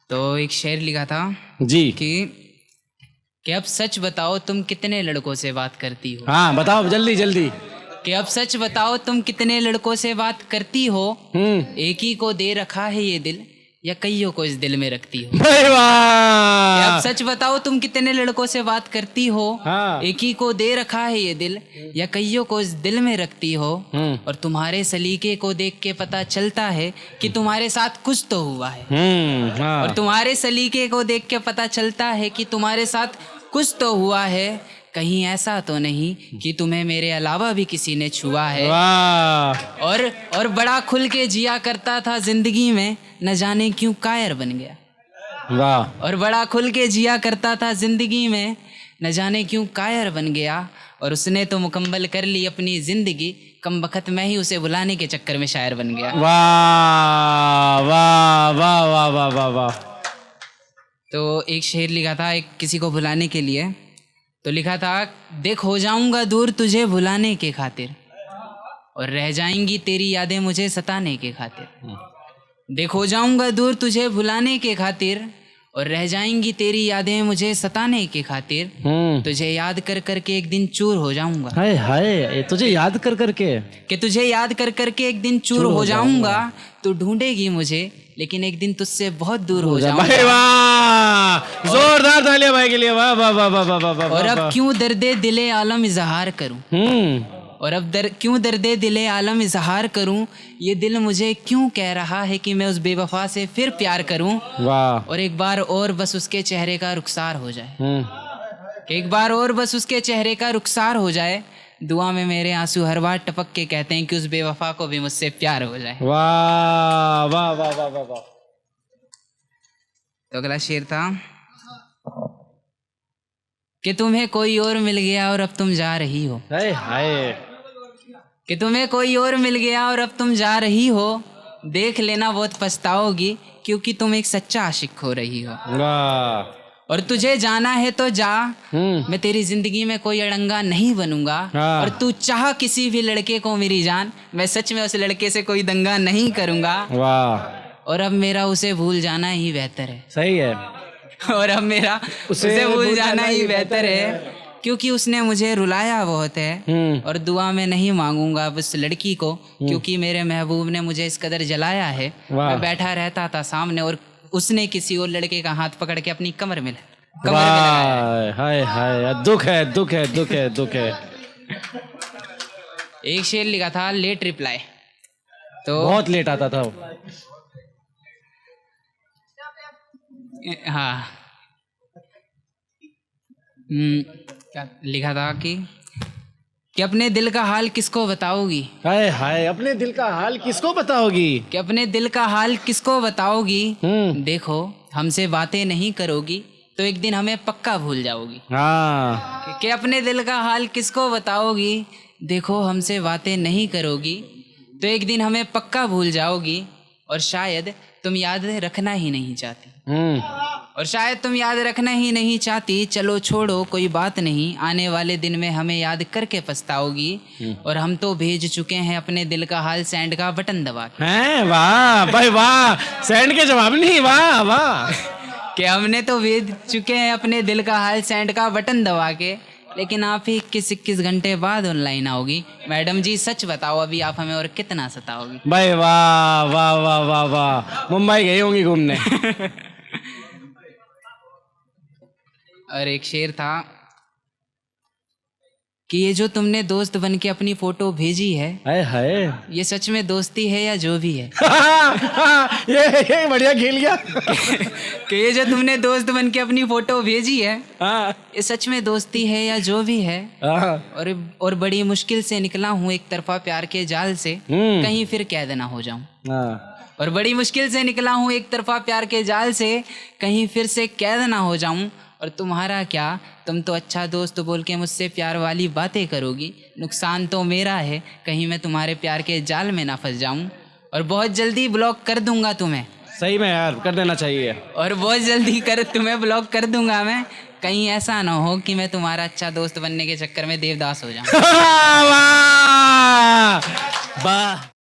तो एक शेर लिखा था जी कि अब सच बताओ तुम कितने लड़कों से बात करती हो। हाँ बताओ जल्दी जल्दी। कि अब सच बताओ तुम कितने लड़कों से बात करती हो। एक ही को दे रखा है ये दिल या कईयों को इस दिल में रखती हो। भाई वाह। कि अब सच बताओ तुम कितने लड़कों से बात करती हो। हाँ। एक ही को दे रखा है ये दिल या कईयों को इस दिल में रखती हो। और तुम्हारे सलीके को देख के पता चलता है कि तुम्हारे साथ कुछ तो हुआ है। हाँ। और तुम्हारे सलीके को देख के पता चलता है कि तुम्हारे साथ कुछ तो हुआ है। कहीं ऐसा तो नहीं कि तुम्हें मेरे अलावा भी किसी ने छुआ है। वाह। और बड़ा खुल के जिया करता था जिंदगी में, न जाने क्यों कायर बन गया। वाह। और बड़ा खुल के जिया करता था जिंदगी में, न जाने क्यों कायर बन गया। और उसने तो मुकम्मल कर ली अपनी जिंदगी, कम बखत मैं ही उसे बुलाने के चक्कर में शायर बन गया। वाह वाह वाह वाह वाह वाह वाह। तो एक शेर लिखा था एक किसी को भुलाने के लिए। तो लिखा था, देख हो जाऊंगा दूर तुझे भुलाने के खातिर, और रह जाएंगी तेरी यादें मुझे सताने के खातिर। देख हो जाऊंगा दूर तुझे भुलाने के खातिर, और रह जाएंगी तेरी यादें मुझे सताने के खातिर। तुझे याद कर करके एक दिन चूर हो जाऊंगा। हाय हाय, तुझे याद कर करके कि तुझे याद कर करके एक दिन चूर हो जाऊंगा। तू ढूंढेगी मुझे लेकिन एक दिन तुझसे बहुत दूर हो जाऊंगा। भाई वाह, जोरदार तालियां भाई के लिए। वाह वाह वाह वाह वाह वाह। और अब क्यों दर्दे दिले आलम इजहार करूं। और अब क्यों दर्दे दिले आलम इजहार करूं। ये दिल मुझे क्यों कह रहा है कि मैं उस बेवफा से फिर प्यार करूं। वाह। और एक बार और बस उसके चेहरे का रुखसार हो जाए। कि एक बार और बस उसके चेहरे का रुखसार हो जाए। दुआ में मेरे आंसू हर बार टपक के कहते हैं कि उस बेवफा को भी मुझसे प्यार हो जाए। वाह वाह वाह वाह वाह वाह। तो अगला शेर था कि तुम्हें कोई और मिल गया और अब तुम जा रही हो। हाय हाय। कि तुम्हें कोई और मिल गया और अब तुम जा रही हो। देख लेना बहुत पछताओगी क्योंकि तुम एक सच्चा आशिक हो रही हो। वाह। और तुझे जाना है तो जा, मैं तेरी जिंदगी में कोई अड़ंगा नहीं बनूंगा। हाँ। और तू चाह किसी भी लड़के को मेरी जान, मैं सच में उस लड़के से कोई दंगा नहीं करूंगा। वाह। और अब मेरा उसे भूल जाना ही बेहतर है। सही है। और अब मेरा उसे भूल जाना ही बेहतर है क्योंकि उसने मुझे रुलाया बहुत है। और दुआ में नहीं मांगूंगा अब उस लड़की को क्योंकि मेरे महबूब ने मुझे इस कदर जलाया है। मैं बैठा रहता था सामने और उसने किसी और लड़के का हाथ पकड़ के अपनी कमर में लगाया। हाय हाय, दुख है दुख है दुख है दुख है। एक शेर लिखा था लेट रिप्लाई। तो बहुत लेट आता था वो। हाँ। क्या लिखा था कि अपने दिल का हाल किसको बताओगी। हाय हाय, अपने दिल का हाल किसको बताओगी। कि अपने दिल का हाल किसको बताओगी। देखो हमसे बातें नहीं करोगी तो एक दिन हमें पक्का भूल जाओगी। हाँ। कि अपने दिल का हाल किसको बताओगी। देखो हमसे बातें नहीं करोगी तो एक दिन हमें पक्का भूल जाओगी। और शायद तुम याद रखना ही नहीं चाहती। और शायद तुम याद रखना ही नहीं चाहती। चलो छोड़ो कोई बात नहीं, आने वाले दिन में हमें याद करके पछताओगी। और हम तो भेज चुके हैं अपने दिल का हाल सेंड का बटन दबा के। हैं वाह भाई वाह, सेंड के जवाब नहीं। वाह वाह। कि हमने तो भेज चुके हैं अपने दिल का हाल सेंड का बटन दबा के, लेकिन आप ही 21 घंटे बाद ऑनलाइन आओगी। मैडम जी सच बताओ अभी आप हमें और कितना सताओगी। भाई वाह वाह वाह वाह वाह। मुंबई गई होंगी घूमने। और एक शेर था कि ये जो तुमने दोस्त बन के अपनी फोटो भेजी है, हाय हाय, ये सच में दोस्ती है या जो भी है। ये बढ़िया खेल गया। कि ये जो तुमने दोस्त बन के अपनी फोटो भेजी है, ये सच में दोस्ती है या जो भी है। और बड़ी मुश्किल से निकला हूँ एक तरफा प्यार के जाल से, कहीं फिर कैद ना हो जाऊं। और बड़ी मुश्किल से निकला हूँ एक तरफा प्यार के जाल से, कहीं फिर से कैद ना हो जाऊं। और तुम्हारा क्या, तुम तो अच्छा दोस्त बोल के मुझसे प्यार वाली बातें करोगी। नुकसान तो मेरा है, कहीं मैं तुम्हारे प्यार के जाल में ना फंस जाऊं। और बहुत जल्दी ब्लॉक कर दूंगा तुम्हें। सही में यार कर देना चाहिए। और बहुत जल्दी तुम्हें ब्लॉक कर दूंगा मैं, कहीं ऐसा ना हो कि मैं तुम्हारा अच्छा दोस्त बनने के चक्कर में देवदास हो जाऊं। वाह।